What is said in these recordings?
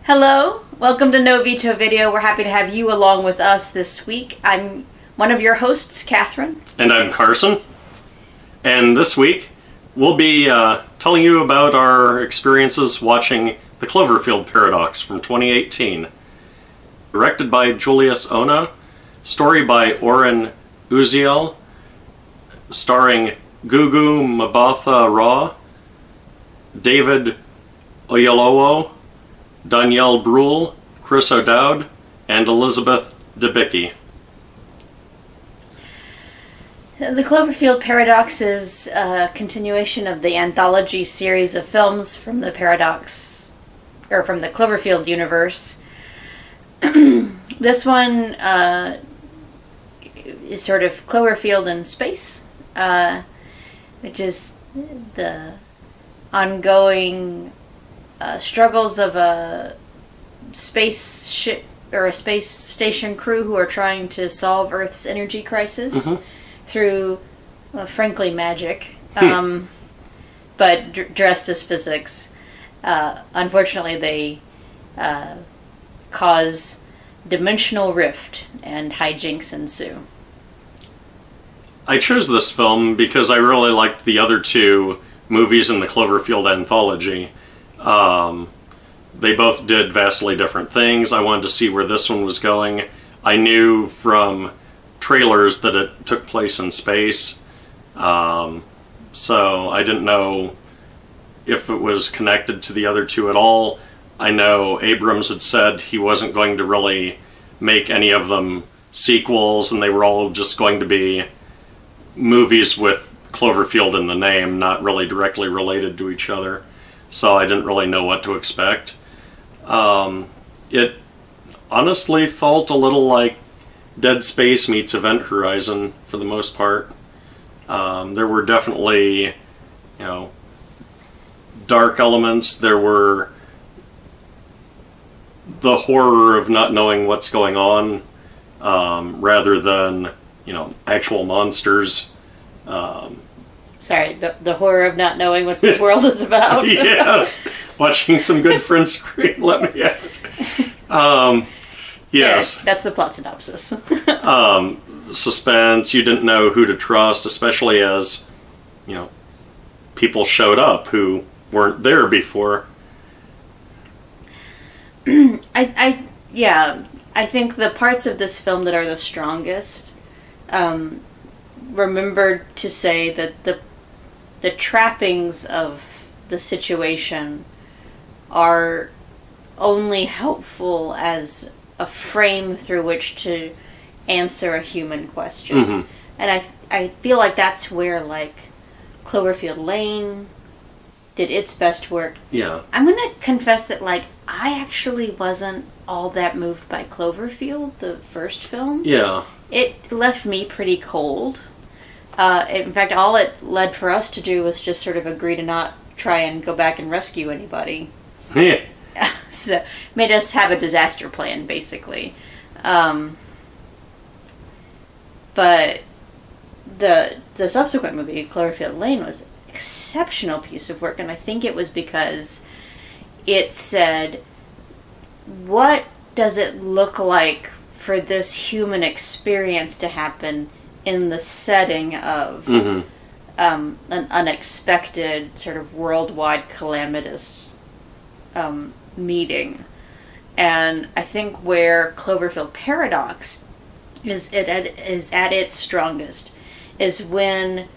Hello, welcome to No Veto Video. We're happy to have you along with us this week. I'm one of your hosts, Katherine. And I'm Carson. And this week, we'll be telling you about our experiences watching The Cloverfield Paradox from 2018. Directed by Julius Ona, story by Oren Uziel, starring Gugu Mbatha-raw, David Oyelowo, Danielle Brühl, Chris O'Dowd, and Elizabeth Debicki. The Cloverfield Paradox is a continuation of the anthology series of films from the Paradox, or from the Cloverfield universe. This one is sort of Cloverfield in space, which is the ongoing struggles of a spaceship or a space station crew who are trying to solve Earth's energy crisis through, frankly, magic, but dressed as physics. Unfortunately, they cause dimensional rift and hijinks ensue. I chose this film because I really liked the other two movies in the Cloverfield anthology. They both did vastly different things. I wanted to see where this one was going. I knew from trailers that it took place in space, so I didn't know if it was connected to the other two at all. I know Abrams had said he wasn't going to really make any of them sequels, and they were all just going to be movies with Cloverfield in the name, not really directly related to each other. So I didn't really know what to expect. It honestly felt a little like Dead Space meets Event Horizon for the most part. There were definitely, dark elements. There were the horror of not knowing what's going on, rather than, actual monsters. Sorry, the horror of not knowing what this world is about. Yes, watching some good friends scream, let me out. Yes. That's the plot synopsis. Suspense, you didn't know who to trust, especially as, people showed up who weren't there before. I think the parts of this film that are the strongest, remembered to say that the trappings of the situation are only helpful as a frame through which to answer a human question. And I feel like that's where, Cloverfield Lane did its best work. Yeah. I'm going to confess that, I actually wasn't all that moved by Cloverfield, the first film. Yeah. It left me pretty cold. In fact, all it led for us to do was just sort of agree to not try and go back and rescue anybody. Yeah. So, made us have a disaster plan, basically. But the subsequent movie, Cloverfield Lane, was an exceptional piece of work, and I think it was because it said, what does it look like for this human experience to happen in the setting of an unexpected sort of worldwide calamitous meeting? And I think where Cloverfield Paradox is at its strongest is when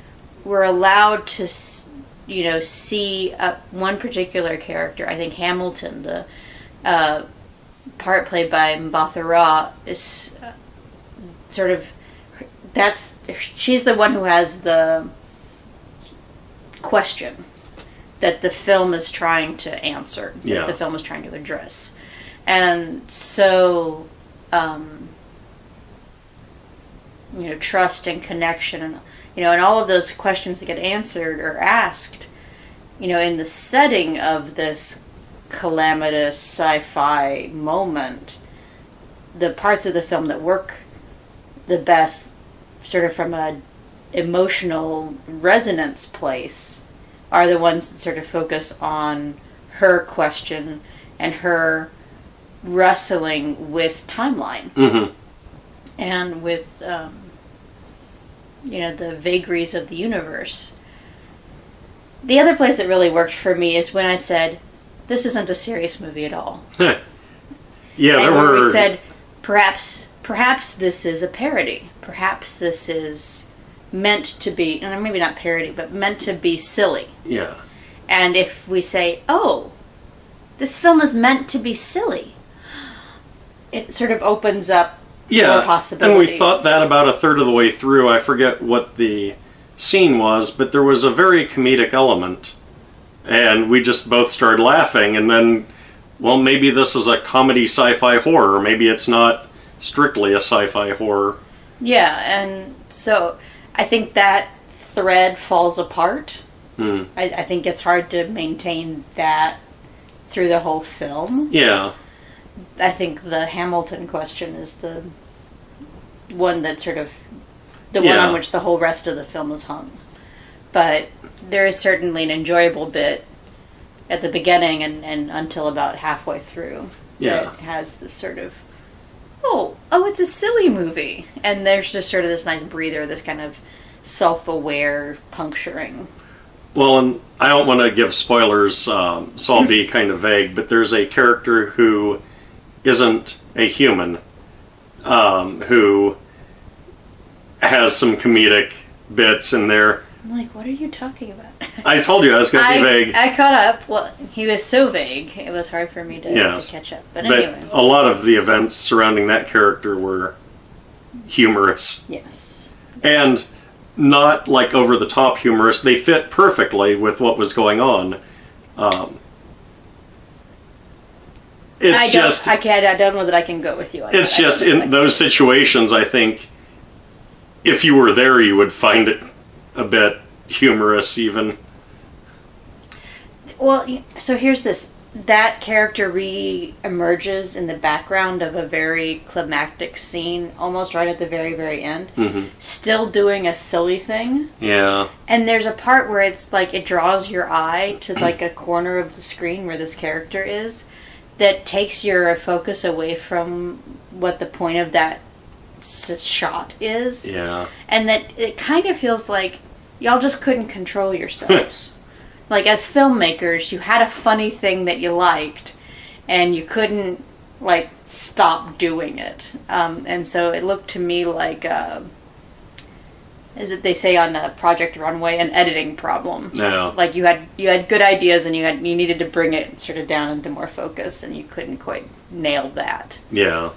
we're allowed to see one particular character. I think Hamilton, the part played by mbatha-raw, is sort of, she's the one who has the question that the film is trying to answer, that the film is trying to address. And so, trust and connection, and, and all of those questions that get answered or asked, in the setting of this calamitous sci-fi moment, the parts of the film that work the best sort of from a emotional resonance place are the ones that sort of focus on her question and her wrestling with timeline. Mm-hmm. And with, the vagaries of the universe. The other place that really worked for me is when I said, this isn't a serious movie at all. Yeah, and where we said, perhaps this is a parody. Perhaps this is meant to be, and maybe not parody, but meant to be silly. Yeah. And if we say, oh, this film is meant to be silly, it sort of opens up more possibilities. And we thought that about a third of the way through. I forget what the scene was, but there was a very comedic element. And we just both started laughing, and then, well, maybe this is a comedy sci-fi horror. Maybe it's not strictly a sci-fi horror. Yeah, and so I think that thread falls apart. I think it's hard to maintain that through the whole film. Yeah. I think the Hamilton question is the one that sort of... the one on which the whole rest of the film is hung. But there is certainly an enjoyable bit at the beginning and until about halfway through. Yeah. That has this sort of... Oh, it's a silly movie. And there's just sort of this nice breather, this kind of self-aware puncturing. Well, and I don't want to give spoilers, so I'll be kind of vague, but there's a character who isn't a human, who has some comedic bits in there. I'm like, what are you talking about? I told you I was going to be vague. I caught up. Well, he was so vague, it was hard for me to catch up. But anyway. A lot of the events surrounding that character were humorous. Yes. And not like over-the-top humorous. They fit perfectly with what was going on. I don't know that I can go with you on It's that. just in those situations, I think, if you were there, you would find it a bit humorous, even. Well, so here's this. That character re-emerges in the background of a very climactic scene, almost right at the very, very end. Mm-hmm. Still doing a silly thing. Yeah. And there's a part where it's like it draws your eye to like a corner of the screen where this character is, that takes your focus away from what the point of that shot is. Yeah. And that it kind of feels like y'all just couldn't control yourselves. Like, as filmmakers, you had a funny thing that you liked, and you couldn't, like, stop doing it. And so it looked to me like, as they say on Project Runway, an editing problem. No. Like, you had good ideas, and you needed to bring it sort of down into more focus, and you couldn't quite nail that. Yeah.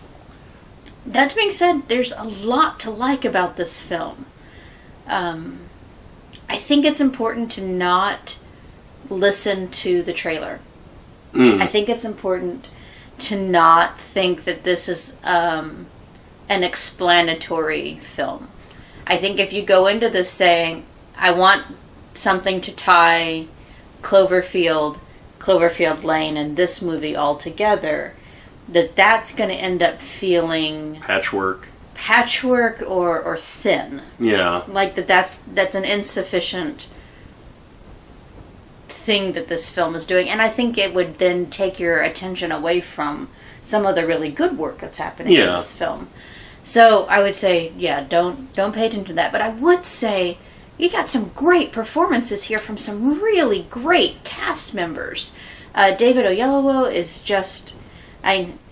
That being said, there's a lot to like about this film. I think it's important to not listen to the trailer. I think it's important to not think that this is an explanatory film. I think if you go into this saying, I want something to tie Cloverfield Lane, and this movie all together, that's going to end up feeling... Patchwork or thin. Yeah. Like that's an insufficient thing that this film is doing, and I think it would then take your attention away from some of the really good work that's happening in this film. So I would say, don't pay attention to that. But I would say you got some great performances here from some really great cast members. David Oyelowo is just,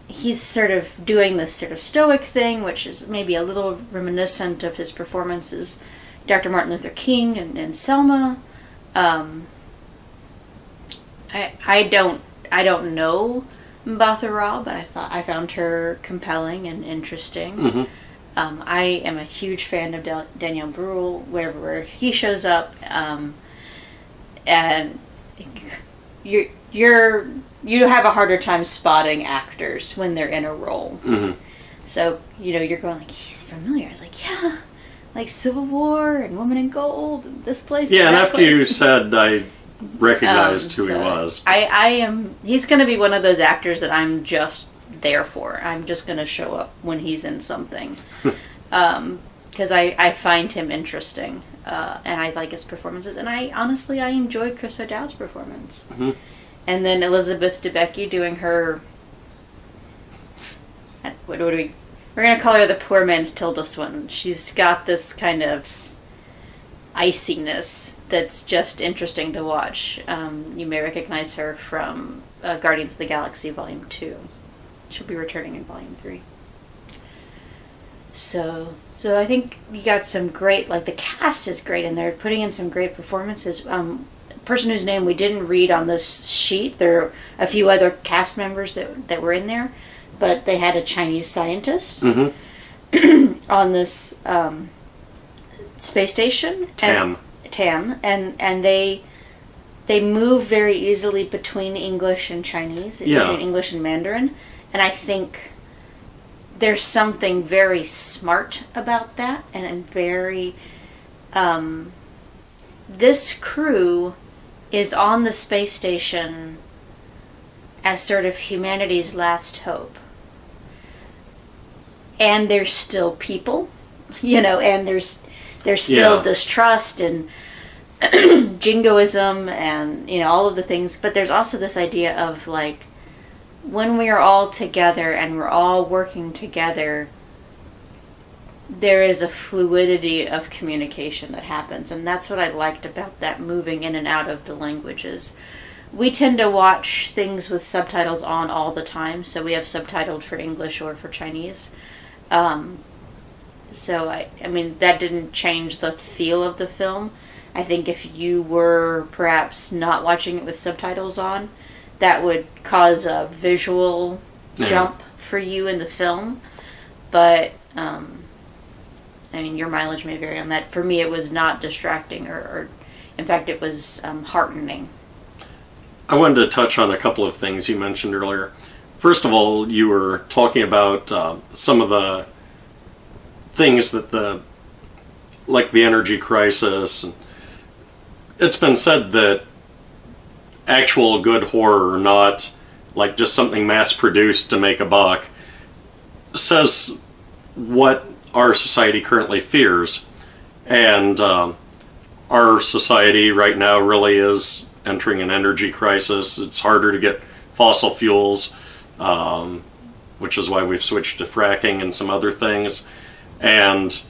he's sort of doing this sort of stoic thing, which is maybe a little reminiscent of his performances, Dr. Martin Luther King and Selma. I don't know mbatha-raw, but I found her compelling and interesting. Mm-hmm. I am a huge fan of Daniel Bruhl wherever he shows up, and you have a harder time spotting actors when they're in a role. Mm-hmm. So you're going like, he's familiar. I was like, yeah, like Civil War and Woman in Gold, and this place. Yeah, and after place. you said, I recognized who he was. He's going to be one of those actors that I'm just there for. I'm just going to show up when he's in something. Because I find him interesting. And I like his performances. And I enjoyed Chris O'Dowd's performance. Mm-hmm. And then Elizabeth Debicki doing her what do we... We're going to call her the poor man's Tilda Swinton. She's got this kind of iciness that's just interesting to watch. You may recognize her from Guardians of the Galaxy Volume 2. She'll be returning in Volume 3. So I think you got some great, like, the cast is great, and they're putting in some great performances. A person whose name we didn't read on this sheet, there are a few other cast members that were in there, but they had a Chinese scientist on this space station. Tam. And they move very easily between English and Chinese, between English and Mandarin, and I think there's something very smart about that, and very... this crew is on the space station as sort of humanity's last hope. And there's still people, and there's still distrust and jingoism and, all of the things. But there's also this idea of, like, when we are all together and we're all working together, there is a fluidity of communication that happens. And that's what I liked about that, moving in and out of the languages. We tend to watch things with subtitles on all the time, so we have subtitled for English or for Chinese. So, I mean, that didn't change the feel of the film. I think if you were perhaps not watching it with subtitles on, that would cause a visual jump for you in the film. But, I mean, your mileage may vary on that. For me, it was not distracting, or in fact, it was heartening. I wanted to touch on a couple of things you mentioned earlier. First of all, you were talking about some of the things that like the energy crisis. It's been said that actual good horror, not like just something mass-produced to make a buck, says what our society currently fears. And our society right now really is entering an energy crisis. It's harder to get fossil fuels, which is why we've switched to fracking and some other things. And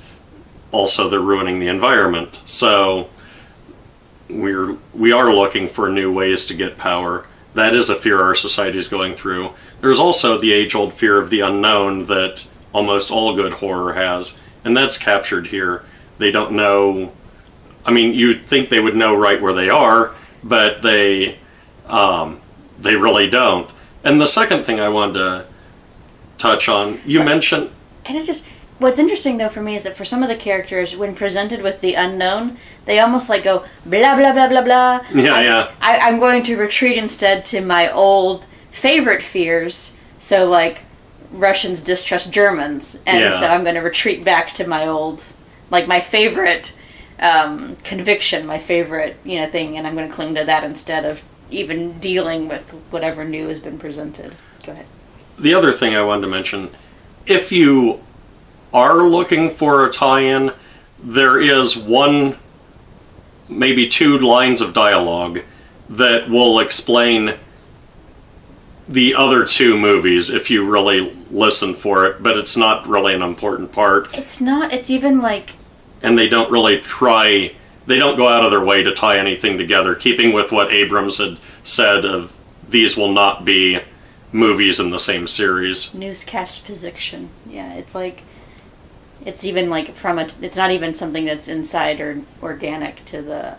also they're ruining the environment. So we are looking for new ways to get power. That is a fear our society is going through. There's also the age-old fear of the unknown that almost all good horror has, and that's captured here. They don't know. I mean, you'd think they would know right where they are, but they really don't. And the second thing I wanted to touch on, you mentioned... Can I just... What's interesting, though, for me is that for some of the characters, when presented with the unknown, they almost, like, go, blah, blah, blah, blah, blah. I'm going to retreat instead to my old favorite fears. So, like, Russians distrust Germans. And so I'm going to retreat back to my old... Like, my favorite conviction, my favorite, thing, and I'm going to cling to that instead of even dealing with whatever new has been presented. Go ahead. The other thing I wanted to mention, if you are looking for a tie-in, there is one, maybe two lines of dialogue that will explain the other two movies if you really listen for it, but it's not really an important part. It's not. It's even like... And they don't really try... They don't go out of their way to tie anything together, keeping with what Abrams had said of these will not be movies in the same series. Newscast position. Yeah, it's like... It's even like from a... It's not even something that's inside or organic to the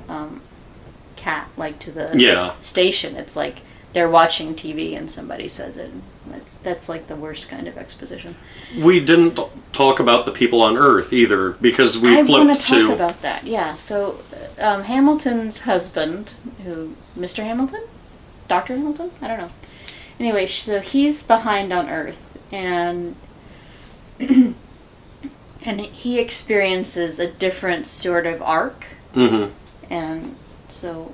to the station. It's like they're watching TV and somebody says it. That's like the worst kind of exposition. We didn't talk about the people on Earth either, because we flipped to... I want to talk about that, yeah. So, Hamilton's husband, Mr. Hamilton? Dr. Hamilton? I don't know. Anyway, so he's behind on Earth, and and he experiences a different sort of arc. Mm-hmm. And so...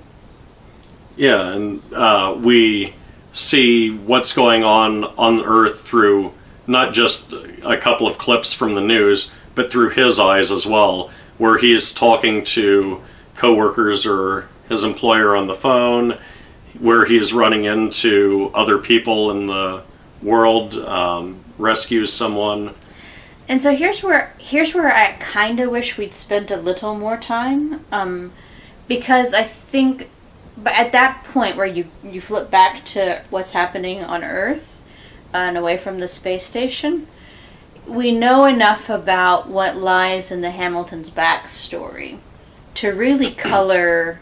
Yeah, and we see what's going on Earth through not just a couple of clips from the news, but through his eyes as well, where he's talking to coworkers or his employer on the phone, where he's running into other people in the world, rescues someone. And so here's where I kind of wish we'd spent a little more time, because I think, but at that point where you flip back to what's happening on Earth and away from the space station, we know enough about what lies in the Hamiltons' backstory to really color.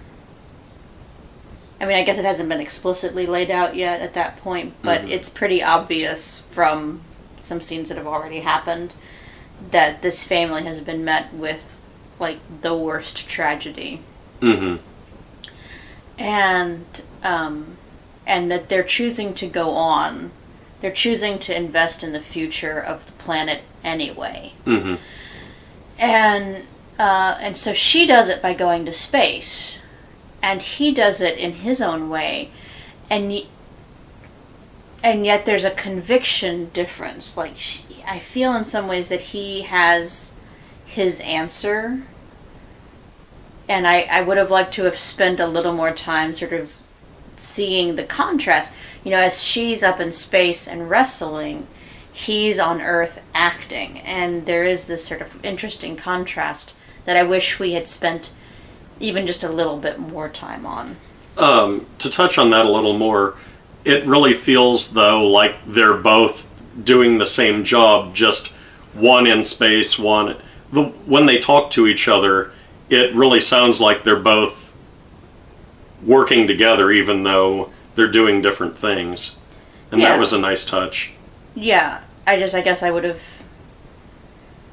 I mean, I guess it hasn't been explicitly laid out yet at that point, but it's pretty obvious from some scenes that have already happened that this family has been met with, like, the worst tragedy. Mm-hmm. And that they're choosing to go on. They're choosing to invest in the future of the planet anyway. Mm-hmm. And so she does it by going to space. And he does it in his own way. And yet there's a conviction difference. Like, I feel in some ways that he has his answer. And I would have liked to have spent a little more time sort of seeing the contrast. You know, as she's up in space and wrestling, he's on Earth acting. And there is this sort of interesting contrast that I wish we had spent even just a little bit more time on. To touch on that a little more, it really feels, though, like they're both doing the same job, just one in space, one... When they talk to each other, it really sounds like they're both working together, even though they're doing different things. And that was a nice touch. Yeah, I guess I would have...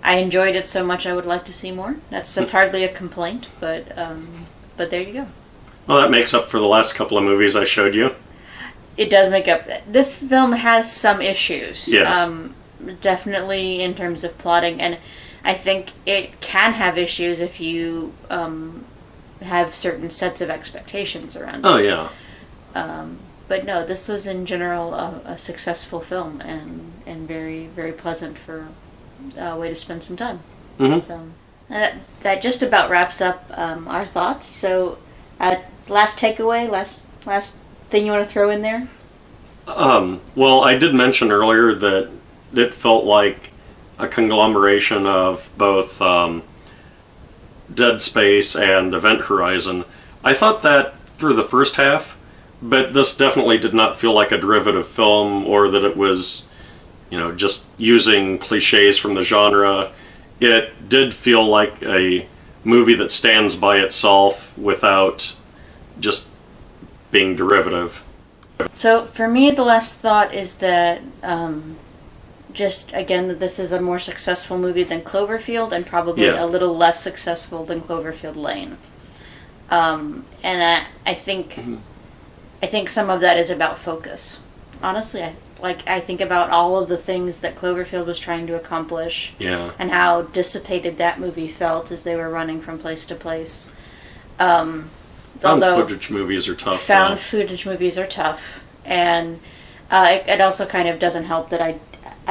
I enjoyed it so much I would like to see more. That's hardly a complaint, but there you go. Well, that makes up for the last couple of movies I showed you. It does make up. This film has some issues. Yes. Definitely in terms of plotting, and I think it can have issues if you have certain sets of expectations around it. Oh, yeah. But no, this was in general a successful film and very, very pleasant for a way to spend some time. Mm-hmm. So that just about wraps up our thoughts. So last takeaway, last thing you want to throw in there? Well, I did mention earlier that it felt like a conglomeration of both Dead Space and Event Horizon. I thought that through the first half, but this definitely did not feel like a derivative film or that it was, just using cliches from the genre. It did feel like a movie that stands by itself without just being derivative. So for me, the last thought is that just again that this is a more successful movie than Cloverfield, and probably a little less successful than Cloverfield Lane. And I think some of that is about focus. Honestly, I think about all of the things that Cloverfield was trying to accomplish, and how dissipated that movie felt as they were running from place to place. Found footage movies are tough. Found footage movies are tough, and it also kind of doesn't help that I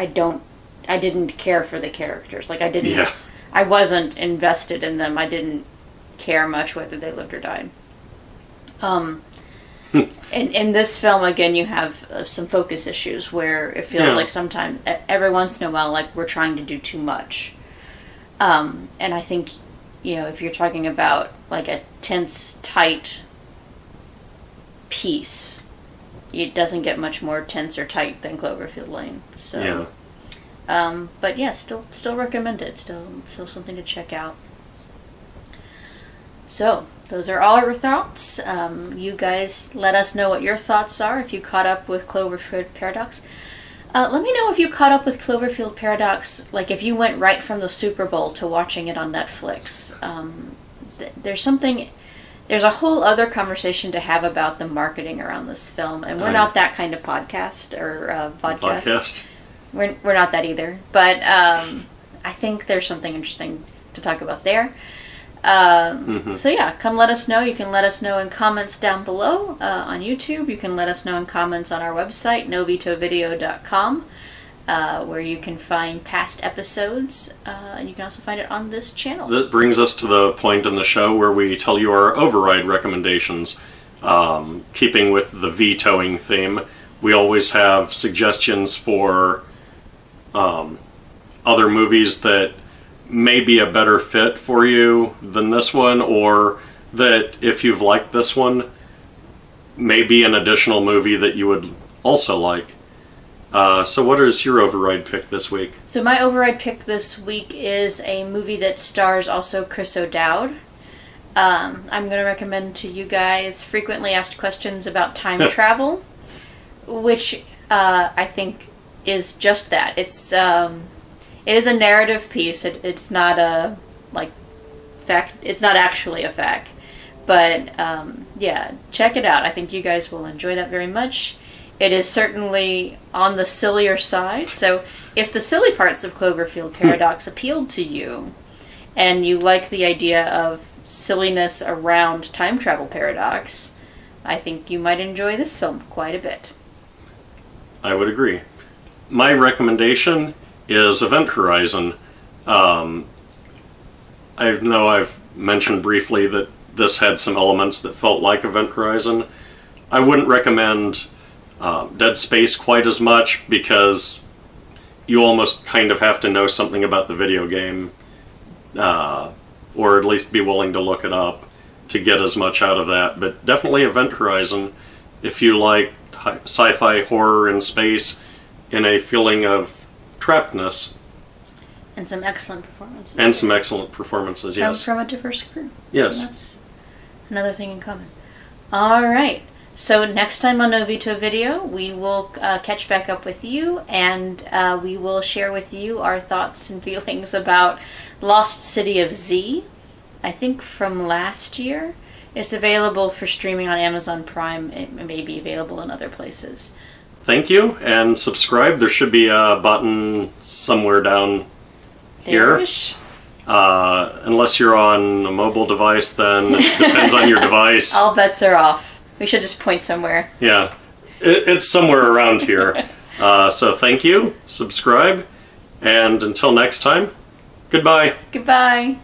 didn't care for the characters. Like I wasn't invested in them. I didn't care much whether they lived or died. In this film, again, you have some focus issues where it feels like sometimes, every once in a while, like we're trying to do too much. And I think, if you're talking about like a tense, tight piece, it doesn't get much more tense or tight than Cloverfield Lane. So, but yeah, still recommend it. Still something to check out. So, those are all our thoughts. You guys let us know what your thoughts are if you caught up with Cloverfield Paradox. Let me know if you caught up with Cloverfield Paradox, like if you went right from the Super Bowl to watching it on Netflix. There's a whole other conversation to have about the marketing around this film, and we're not that kind of podcast or podcast. We're not that either, but I think there's something interesting to talk about there. So yeah, come let us know. You can let us know in comments down below on YouTube. You can let us know in comments on our website, novitovideo.com, where you can find past episodes, and you can also find it on this channel. That brings us to the point in the show where we tell you our override recommendations. Keeping with the vetoing theme, we always have suggestions for other movies that may be a better fit for you than this one, or that if you've liked this one, maybe an additional movie that you would also like. So what is your override pick this week? So my override pick this week is a movie that stars also Chris O'Dowd. I'm going to recommend to you guys Frequently Asked Questions About Time Travel, which I think is just that. It is a narrative piece. It's not a fact. It's not actually a fact. But yeah, check it out. I think you guys will enjoy that very much. It is certainly on the sillier side. So if the silly parts of Cloverfield Paradox appealed to you, and you like the idea of silliness around time travel paradox, I think you might enjoy this film quite a bit. I would agree. My recommendation is Event Horizon. I know I've mentioned briefly that this had some elements that felt like Event Horizon. I wouldn't recommend Dead Space quite as much, because you almost kind of have to know something about the video game, or at least be willing to look it up to get as much out of that. But definitely Event Horizon, if you like sci-fi horror in space in a feeling of trappedness. And some excellent performances. Yes. From a diverse crew. Yes. So that's another thing in common. All right. So next time on No Veto Video, we will catch back up with you, and we will share with you our thoughts and feelings about Lost City of Z, I think from last year. It's available for streaming on Amazon Prime. It may be available in other places. Thank you, and subscribe. There should be a button somewhere down here. There-ish. Unless you're on a mobile device, then it depends on your device. All bets are off. We should just point somewhere. Yeah, it's somewhere around here. So thank you, subscribe, and until next time, goodbye. Goodbye.